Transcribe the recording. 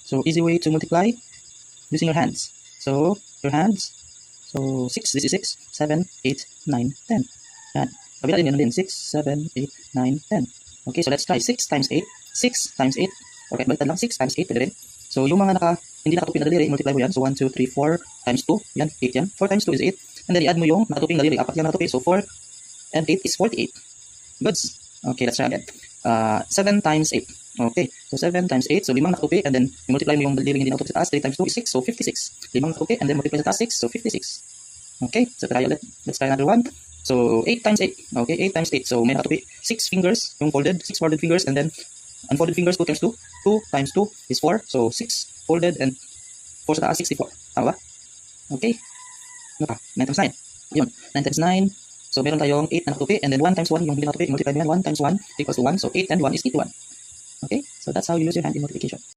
So, easy way to multiply using your hands. So, your hands. So, 6, this is 6, 7, 8, 9, 10. Yan. Kabila din, yan din. 6, 7, 8, 9, 10. Okay, so let's try. 6 times 8. 6 times 8. Okay, baliktad lang. 6 times 8, pwede rin. So, yung mga hindi nakatuping na daliri, multiply mo yan. So, 1, 2, 3, 4 times 2. Yan, 8 yan. 4 times 2 is 8. And then, i-add mo yung nakatuping daliri. 4 yan nakatupi. So, 4 and 8 is 48. Goods. Okay, let's try again. 7 times 8. Okay, so 7 times 8. So, 5 nakatupi. And then, multiply mo yung daliri hindi nakatupi sa taas. 3 times 2 is 6. So, 56. 5 nakatupi. And then, multiply sa taas 6. So, 56. Okay, so try ulit. Let's try another one. So, 8 times 8. Okay, 8 times 8. So, may nakatupi 6 fingers, yung folded, 6 folded fingers, and then unfolded fingers, 2 times 2. 2 times 2 is 4. So, 6 folded and 4 sa taas, 64. Tama ba? Okay. Ano pa? 9 times 9. Yun, 9 times 9. So, meron tayong 8 na nakatupi, and then 1 times 1, yung hindi nakatupi, multiply mo yan, 1 times 1 equals to 1. So, 8 and 1 is 81. Okay, so that's how you use your hand in multiplication.